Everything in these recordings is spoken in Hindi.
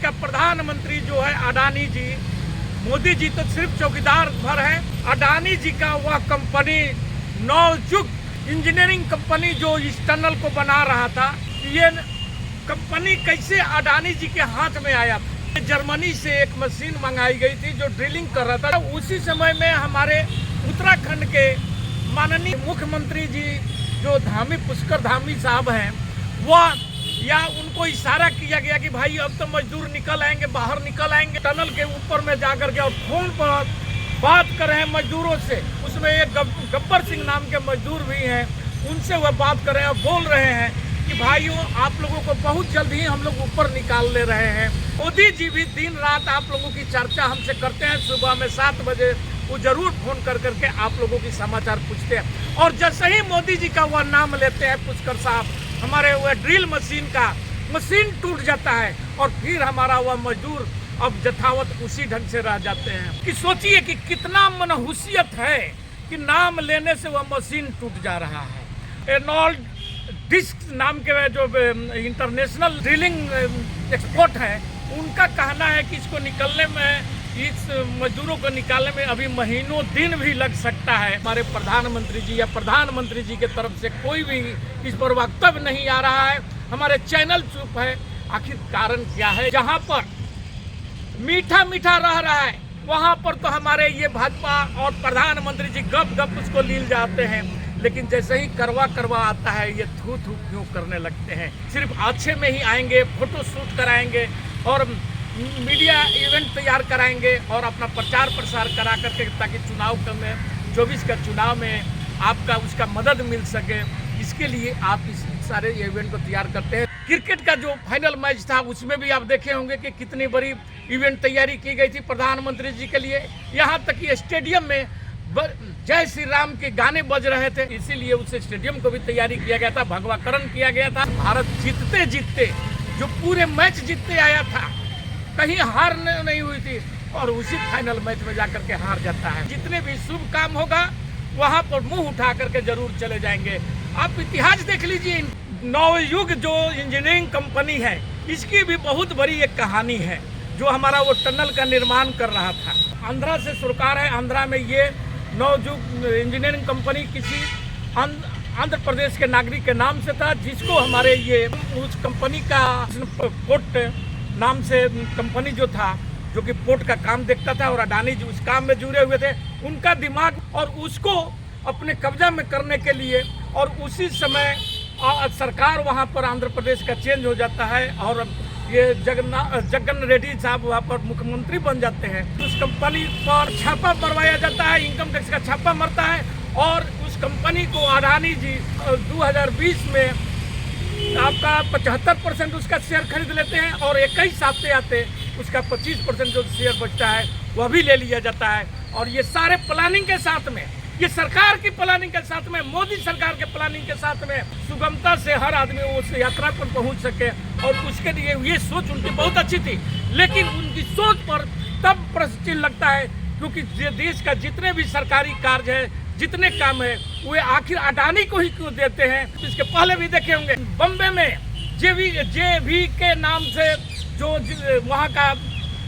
का प्रधानमंत्री जो है अडानी जी, मोदी जी तो सिर्फ चौकीदार भर है। अडानी जी का वह कंपनी नवयुग इंजीनियरिंग कंपनी जो इस टनल को बना रहा था, ये कंपनी कैसे अडानी जी के हाथ में आया? जर्मनी से एक मशीन मंगाई गई थी जो ड्रिलिंग कर रहा था। उसी समय में हमारे उत्तराखंड के माननीय मुख्यमंत्री जी जो धामी पुष्कर धामी साहब हैं, वह या उनको इशारा किया गया कि भाई अब तो मजदूर निकल आएंगे, बाहर निकल आएंगे। टनल के ऊपर में जाकर के और फोन पर बात कर रहे हैं मजदूरों से। उसमें एक गब्बर सिंह नाम के मजदूर भी हैं, उनसे वह बात कर रहे हैं और बोल रहे हैं कि भाइयों आप लोगों को बहुत जल्द ही हम लोग ऊपर निकाल ले रहे हैं। मोदी जी भी दिन रात आप लोगों की चर्चा हमसे करते हैं। सुबह में 7 बजे वो जरूर फोन कर करके आप लोगों की समाचार पूछते हैं। और जैसे ही मोदी जी का वह नाम लेते हैं पुष्कर साहब, हमारे वह ड्रिल मशीन का मशीन टूट जाता है और फिर हमारा वह मजदूर अब यथावत उसी ढंग से रह जाते हैं। कि सोचिए कि कितना मनहूसियत है कि नाम लेने से वह मशीन टूट जा रहा है। एनोल्ड डिस्क नाम के जो इंटरनेशनल ड्रिलिंग एक्सपर्ट है, उनका कहना है कि इसको निकलने में, इस मजदूरों को निकालने में अभी महीनों दिन भी लग सकता है। हमारे प्रधानमंत्री जी या प्रधानमंत्री जी के तरफ से कोई भी इस पर वक्तव्य नहीं आ रहा है। हमारे चैनल चुप है। आखिर कारण क्या है? जहां पर मीठा मीठा रह रहा है वहां पर तो हमारे ये भाजपा और प्रधानमंत्री जी गप गप उसको लील जाते हैं, लेकिन जैसे ही करवा करवा आता है ये थू थू क्यों करने लगते हैं। सिर्फ अच्छे में ही आएंगे, फोटो शूट कराएंगे और मीडिया इवेंट तैयार कराएंगे और अपना प्रचार प्रसार करा करके ताकि चुनाव में 24 का चुनाव में आपका उसका मदद मिल सके, इसके लिए आप इस सारे इवेंट को तैयार करते हैं। क्रिकेट का जो फाइनल मैच था उसमें भी आप देखे होंगे कि कितनी बड़ी इवेंट तैयारी की गई थी प्रधानमंत्री जी के लिए। यहाँ तक कि स्टेडियम में जय श्री राम के गाने बज रहे थे, इसीलिए उस स्टेडियम को भी तैयारी किया गया था, भगवाकरण किया गया था। भारत जीतते जीतते जो पूरे मैच जीतते आया था, कहीं हार नहीं हुई थी और उसी फाइनल मैच में जाकर के हार जाता है। जितने भी शुभ काम होगा वहां पर मुंह उठा करके जरूर चले जाएंगे। आप इतिहास देख लीजिए, नवयुग जो इंजीनियरिंग कंपनी है, इसकी भी बहुत बड़ी एक कहानी है। जो हमारा वो टनल का निर्माण कर रहा था, आंध्रा से सरकार है। आंध्रा में ये नवयुग इंजीनियरिंग कंपनी किसी आंध्र प्रदेश के नागरिक के नाम से था, जिसको हमारे ये उस कंपनी का पोर्ट नाम से कंपनी जो था, जो कि पोर्ट का काम देखता था और अडानी जी उस काम में जुड़े हुए थे, उनका दिमाग और उसको अपने कब्जा में करने के लिए, और उसी समय सरकार वहां पर आंध्र प्रदेश का चेंज हो जाता है और ये जगन रेड्डी साहब वहाँ पर मुख्यमंत्री बन जाते हैं। उस कंपनी पर छापा मरवाया जाता है, इनकम टैक्स का छापा मरता है और उस कंपनी को अडानी जी 2020 में आपका 75% उसका शेयर खरीद लेते हैं और 21 आते आते उसका 25% जो शेयर बचता है वह भी ले लिया जाता है। और ये सारे प्लानिंग के साथ में, ये सरकार की प्लानिंग के साथ में, मोदी सरकार के प्लानिंग के साथ में सुगमता से हर आदमी उस यात्रा पर पहुंच सके, और उसके लिए ये सोच उनकी बहुत अच्छी थी। लेकिन उनकी सोच पर तब प्रश्न चिन्ह लगता है क्योंकि देश का जितने भी सरकारी कार्य है, जितने काम है, वे आखिर अडानी को ही क्यों देते हैं। इसके पहले भी देखे होंगे बम्बे में जेवी के नाम से जो वहाँ का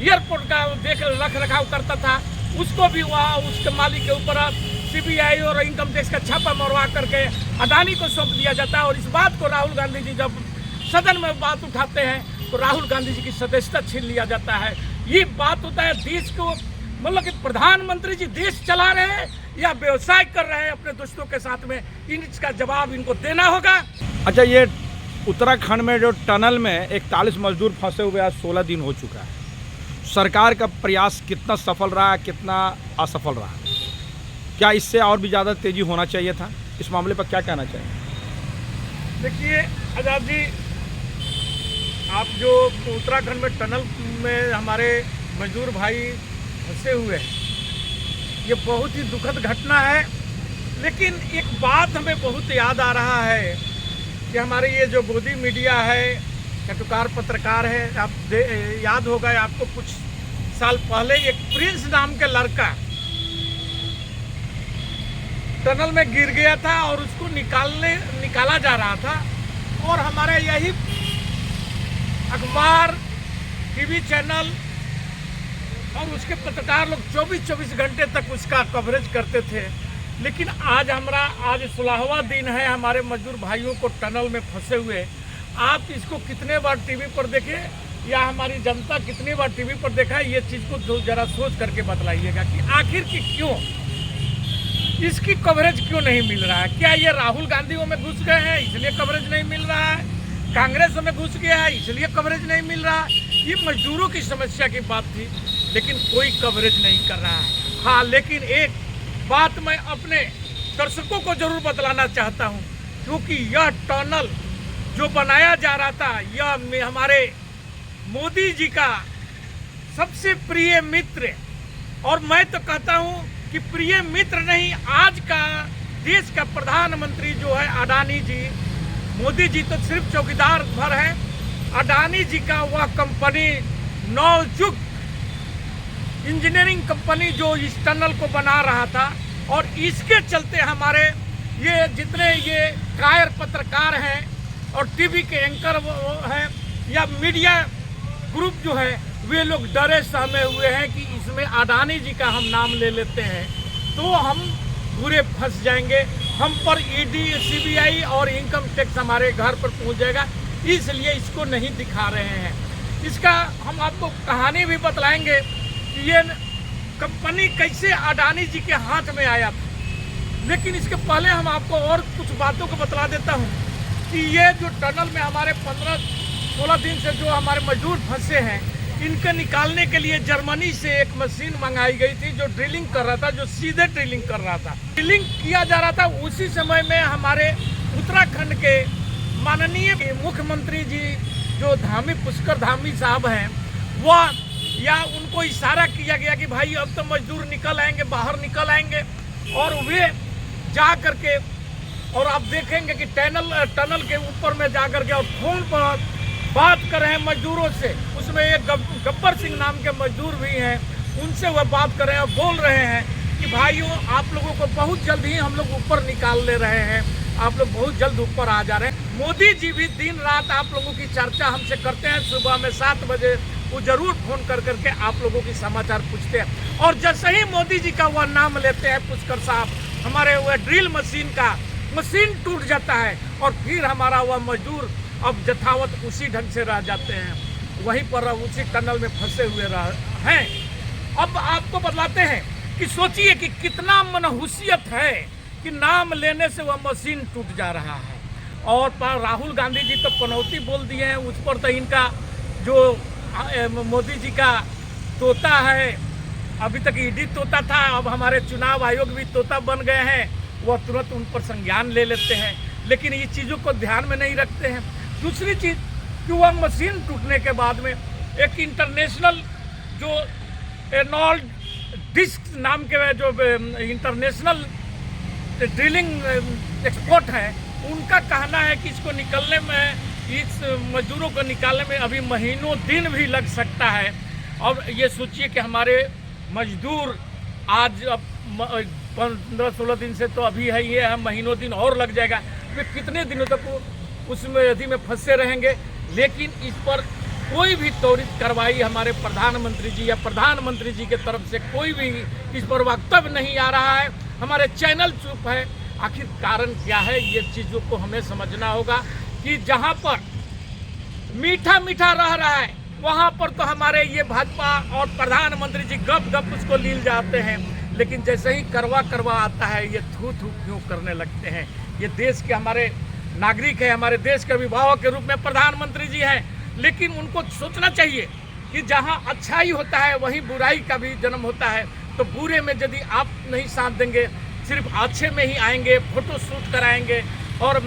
एयरपोर्ट का रख रखाव करता था, उसको भी वहाँ उसके मालिक के ऊपर सीबीआई और इनकम टैक्स का छापा मरवा करके अडानी को सौंप दिया जाता है। और इस बात को राहुल गांधी जी जब सदन में बात उठाते हैं तो राहुल गांधी जी की सदस्यता छीन लिया जाता है। ये बात होता है देश को, मतलब कि प्रधानमंत्री जी देश चला रहे हैं या व्यवसाय कर रहे हैं अपने दोस्तों के साथ में, इसका जवाब इनको देना होगा। अच्छा, ये उत्तराखंड में जो टनल में 41 मजदूर फंसे हुए आज 16 दिन हो चुका है, सरकार का प्रयास कितना सफल रहा है, कितना असफल रहा? क्या इससे और भी ज़्यादा तेजी होना चाहिए था? इस मामले पर क्या कहना चाहिए? देखिए आजाद जी, आप जो उत्तराखंड में टनल में हमारे मजदूर भाई फंसे हुए हैं, ये बहुत ही दुखद घटना है। लेकिन एक बात हमें बहुत याद आ रहा है कि हमारे ये जो गोदी मीडिया है, चटुकार पत्रकार है, आप याद होगा आपको, कुछ साल पहले एक प्रिंस नाम के लड़का टनल में गिर गया था और उसको निकाला जा रहा था, और हमारे यही अखबार टीवी चैनल और उसके पत्रकार लोग 24-24 घंटे तक उसका कवरेज करते थे। लेकिन आज 16वां दिन है हमारे मजदूर भाइयों को टनल में फंसे हुए। आप इसको कितने बार टीवी पर देखे या हमारी जनता कितनी बार टीवी पर देखा है, ये चीज़ को जरा सोच करके बतलाइएगा कि आखिर की क्यों इसकी कवरेज क्यों नहीं मिल रहा है। क्या ये राहुल गांधी में घुस गए हैं इसलिए कवरेज नहीं मिल रहा है, कांग्रेस में घुस गया है इसलिए कवरेज नहीं मिल रहा है। ये मजदूरों की समस्या की बात थी, लेकिन कोई कवरेज नहीं कर रहा है। हाँ, लेकिन एक बात मैं अपने दर्शकों को जरूर बतलाना चाहता हूँ, क्योंकि यह टनल जो बनाया जा रहा था, यह हमारे मोदी जी का सबसे प्रिय मित्र, और मैं तो कहता हूँ कि प्रिय मित्र नहीं, आज का देश का प्रधानमंत्री जो है अडानी जी, मोदी जी तो सिर्फ चौकीदार भर है। अडानी जी का वह कंपनी नवयुग इंजीनियरिंग कंपनी जो इस टनल को बना रहा था, और इसके चलते हमारे ये जितने ये कायर पत्रकार हैं और टीवी के एंकर हैं या मीडिया ग्रुप जो है, वे लोग डरे सहमे हुए हैं कि इसमें अडानी जी का हम नाम ले लेते हैं तो हम पूरे फंस जाएंगे, हम पर ईडी सीबीआई और इनकम टैक्स हमारे घर पर पहुंच जाएगा, इसलिए इसको नहीं दिखा रहे हैं। इसका हम आपको कहानी भी बतलाएंगे कि ये कंपनी कैसे अडानी जी के हाथ में आया था। लेकिन इसके पहले हम आपको और कुछ बातों को बतला देता हूँ कि ये जो टनल में हमारे 15-16 दिन से जो हमारे मजदूर फंसे हैं, इनके निकालने के लिए जर्मनी से एक मशीन मंगाई गई थी जो ड्रिलिंग कर रहा था, जो सीधे ड्रिलिंग कर रहा था। ड्रिलिंग किया जा रहा था, उसी समय में हमारे उत्तराखंड के माननीय मुख्यमंत्री जी जो पुष्कर धामी साहब हैं, वह या उनको इशारा किया गया कि भाई अब तो मजदूर निकल आएंगे, बाहर निकल आएंगे, और वे जा करके, और आप देखेंगे कि टनल के ऊपर में जा करके और फोन पर बात कर रहे हैं मजदूरों से। उसमें एक गब्बर सिंह नाम के मजदूर भी हैं, उनसे वह बात कर रहे हैं और बोल रहे हैं कि भाइयों आप लोगों को बहुत जल्द ही हम लोग ऊपर निकाल ले रहे हैं, आप लोग बहुत जल्द ऊपर आ जा रहे हैं। मोदी जी भी दिन रात आप लोगों की चर्चा हमसे करते हैं, सुबह में 7 बजे वो जरूर फोन कर करके आप लोगों की समाचार पूछते हैं, और जैसे ही मोदी जी का वह नाम लेते हैं पुष्कर साहब, हमारे वह ड्रिल मशीन टूट जाता है, और फिर हमारा वह मजदूर अब यथावत उसी ढंग से रह जाते हैं, वहीं पर उसी टनल में फंसे हुए हैं। अब आपको बतलाते हैं कि सोचिए कि कितना मनहूसियत है कि नाम लेने से वह मशीन टूट जा रहा है। और राहुल गांधी जी तो पनौती बोल दिए हैं, उस पर तो इनका जो मोदी जी का तोता है, अभी तक ईडी तोता था, अब हमारे चुनाव आयोग भी तोता बन गए हैं, वह तुरंत उन पर संज्ञान ले लेते हैं, लेकिन ये चीज़ों को ध्यान में नहीं रखते हैं। दूसरी चीज़ कि वह मशीन टूटने के बाद में एक इंटरनेशनल जो एनॉल्ड डिस्क नाम के जो इंटरनेशनल ड्रिलिंग एक्सपर्ट हैं, उनका कहना है कि इसको निकलने में, इस मजदूरों को निकालने में अभी महीनों दिन भी लग सकता है। और ये सोचिए कि हमारे मजदूर आज अब 15-16 दिन से तो अभी है, ये है महीनों दिन और लग जाएगा, वे कितने दिनों तक उसमें यदि में फंसे रहेंगे। लेकिन इस पर कोई भी त्वरित कार्रवाई हमारे प्रधानमंत्री जी या प्रधानमंत्री जी के तरफ से कोई भी इस पर वक्तव्य नहीं आ रहा है। हमारे चैनल चुप है, आखिर कारण क्या है, ये चीज़ों को हमें समझना होगा कि जहाँ पर मीठा मीठा रह रहा है वहाँ पर तो हमारे ये भाजपा और प्रधानमंत्री जी गप उसको लील जाते हैं, लेकिन जैसे ही करवा आता है ये थू क्यों करने लगते हैं। ये देश के हमारे नागरिक है, हमारे देश के अभिभावक के रूप में प्रधानमंत्री जी हैं, लेकिन उनको सोचना चाहिए कि जहाँ अच्छाई होता है वहीं बुराई का भी जन्म होता है। तो बुरे में यदि आप नहीं साथ देंगे, सिर्फ अच्छे में ही आएंगे, फोटो शूट कराएंगे और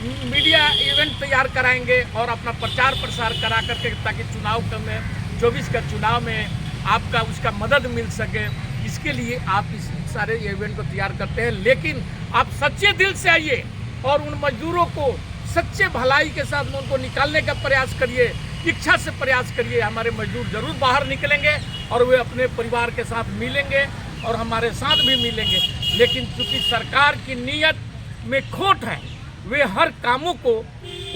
मीडिया इवेंट तैयार कराएंगे और अपना प्रचार प्रसार करा करके, ताकि चुनाव में 24 का चुनाव में आपका उसका मदद मिल सके, इसके लिए आप इस सारे इवेंट को तैयार करते हैं। लेकिन आप सच्चे दिल से आइए और उन मजदूरों को सच्चे भलाई के साथ में उनको निकालने का प्रयास करिए, इच्छा से प्रयास करिए। हमारे मजदूर जरूर बाहर निकलेंगे और वे अपने परिवार के साथ मिलेंगे और हमारे साथ भी मिलेंगे। लेकिन चूंकि सरकार की नीयत में खोट है, वे हर कामों को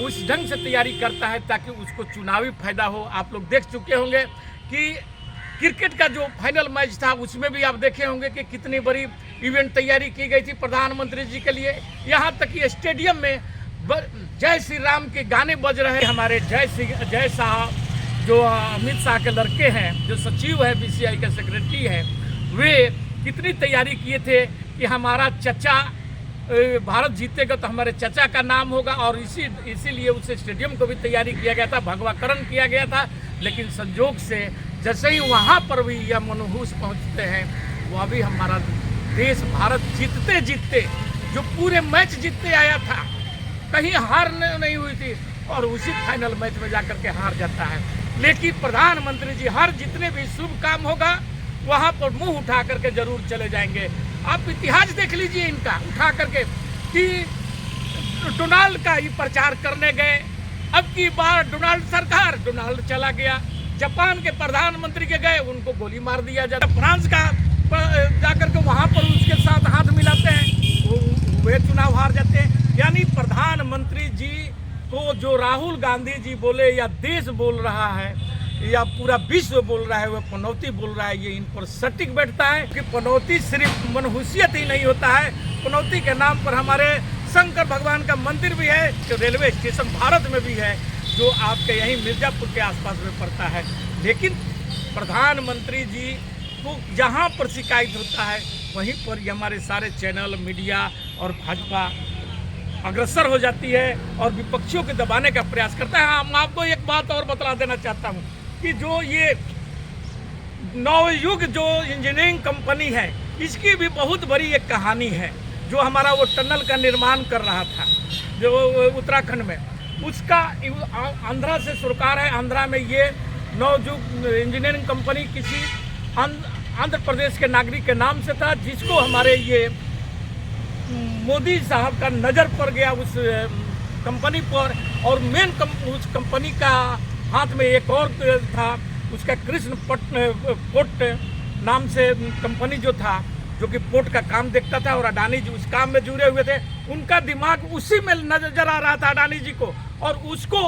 उस ढंग से तैयारी करता है ताकि उसको चुनावी फायदा हो। आप लोग देख चुके होंगे कि क्रिकेट का जो फाइनल मैच था उसमें भी आप देखे होंगे कि कितनी बड़ी इवेंट तैयारी की गई थी प्रधानमंत्री जी के लिए। यहाँ तक कि स्टेडियम में जय श्री राम के गाने बज रहे हैं। हमारे जय साहब जो अमित शाह के लड़के हैं, जो सचिव है बीसीआई के सेक्रेटरी है, वे कितनी तैयारी किए थे कि हमारा चचा भारत जीतेगा तो हमारे चचा का नाम होगा, और इसीलिए उस स्टेडियम को भी तैयारी किया गया था, भगवाकरण किया गया था। लेकिन संजोग से जैसे ही वहाँ पर भी यह मनहूस पहुँचते हैं, वह भी हमारा देश भारत जीतते जीतते जो पूरे मैच जीतते आया था, कहीं हार नहीं हुई थी, और उसी फाइनल मैच में जाकर के हार जाता है। लेकिन प्रधानमंत्री जी हर जितने भी शुभ काम होगा वहाँ पर मुंह उठा करके जरूर चले जाएंगे। आप इतिहास देख लीजिए इनका उठा करके कि डोनाल्ड का ही प्रचार करने गए, अब की बार डोनाल्ड चला गया। जापान के प्रधानमंत्री के गए, उनको गोली मार दिया जाता। फ्रांस का जाकर के वहाँ पर उसके साथ हाथ मिलाते हैं, वे चुनाव हार जाते हैं। यानी प्रधानमंत्री जी को जो राहुल गांधी जी बोले या देश बोल रहा है या पूरा विश्व बोल रहा है, वह पनौती बोल रहा है, ये इन पर सटीक बैठता है कि पनौती सिर्फ मनहूसियत ही नहीं होता है। पनौती के नाम पर हमारे शंकर भगवान का मंदिर भी है, जो रेलवे स्टेशन भारत में भी है, जो आपके यहीं मिर्जापुर के आसपास में पड़ता है। लेकिन प्रधानमंत्री जी को जहाँ पर शिकायत होता है वहीं पर ये हमारे सारे चैनल मीडिया और भाजपा अग्रसर हो जाती है और विपक्षियों को दबाने का प्रयास करता है। हम आपको एक बात और बता देना चाहता हूँ कि जो ये नवयुग जो इंजीनियरिंग कंपनी है, इसकी भी बहुत बड़ी एक कहानी है। जो हमारा वो टनल का निर्माण कर रहा था जो उत्तराखंड में, उसका आंध्रा से सरकार है। आंध्रा में ये नवयुग इंजीनियरिंग कंपनी किसी आंध्र प्रदेश के नागरिक के नाम से था, जिसको हमारे ये मोदी साहब का नज़र पड़ गया उस कंपनी पर। और उस कंपनी का हाथ में एक और था, उसका कृष्ण पोर्ट नाम से कंपनी जो था, जो कि पोर्ट का काम देखता था, और अडानी जी उस काम में जुड़े हुए थे। उनका दिमाग उसी में नजर आ रहा था अडानी जी को, और उसको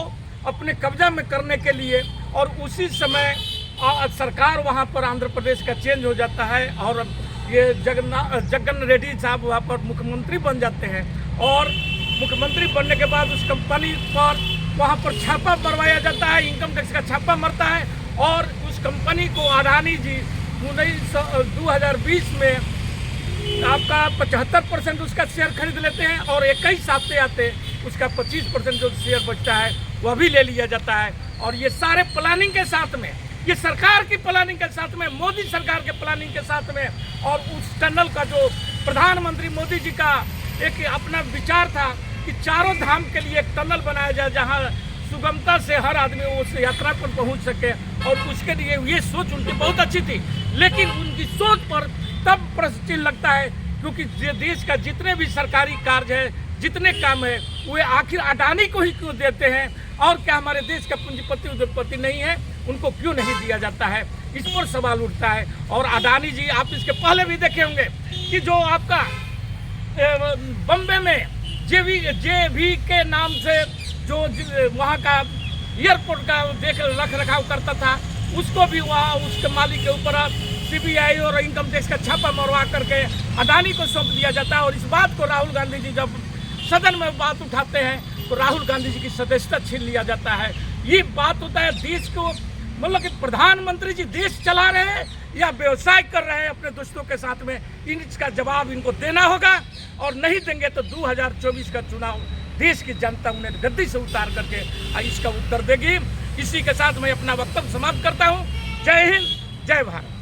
अपने कब्जा में करने के लिए। और उसी समय सरकार वहाँ पर आंध्र प्रदेश का चेंज हो जाता है और ये जगन रेड्डी साहब वहाँ पर मुख्यमंत्री बन जाते हैं। और मुख्यमंत्री बनने के बाद उस कंपनी पर वहाँ पर छापा मरवाया जाता है, इनकम टैक्स का छापा मरता है, और उस कंपनी को अडानी जी 2020 में आपका 75% उसका शेयर खरीद लेते हैं, और 21 आते उसका 25% जो शेयर बचता है वह भी ले लिया जाता है। और ये सारे प्लानिंग के साथ में, ये सरकार की प्लानिंग के साथ में, मोदी सरकार के प्लानिंग के साथ में। और उस टनल का जो प्रधानमंत्री मोदी जी का एक अपना विचार था कि चारों धाम के लिए एक टनल बनाया जाए जहां सुगमता से हर आदमी उस यात्रा पर पहुंच सके, और उसके लिए ये सोच उनकी बहुत अच्छी थी। लेकिन उनकी सोच पर तब प्रश्न लगता है क्योंकि देश का जितने भी सरकारी कार्य है, जितने काम है, वे आखिर अडानी को ही क्यों देते हैं, और क्या हमारे देश का पूंजीपति उद्योगपति नहीं है, उनको क्यों नहीं दिया जाता है, इस पर सवाल उठता है। और अडानी जी, आप इसके पहले भी देखे होंगे कि जो आपका बम्बे में जेवी के नाम से जो वहाँ का एयरपोर्ट का रख रखाव करता था, उसको भी वहाँ उसके मालिक के ऊपर सीबीआई और इनकम टैक्स का छापा मरवा करके अडानी को सौंप दिया जाता है। और इस बात को राहुल गांधी जी जब सदन में बात उठाते हैं तो राहुल गांधी जी की सदस्यता छीन लिया जाता है। ये बात होता है देश को, मतलब कि प्रधानमंत्री जी देश चला रहे हैं या व्यवसाय कर रहे हैं अपने दोस्तों के साथ में, इसका जवाब इनको देना होगा। और नहीं देंगे तो 2024 का चुनाव देश की जनता उन्हें गद्दी से उतार करके इसका उत्तर देगी। इसी के साथ मैं अपना वक्तव्य समाप्त करता हूँ। जय हिंद, जय भारत।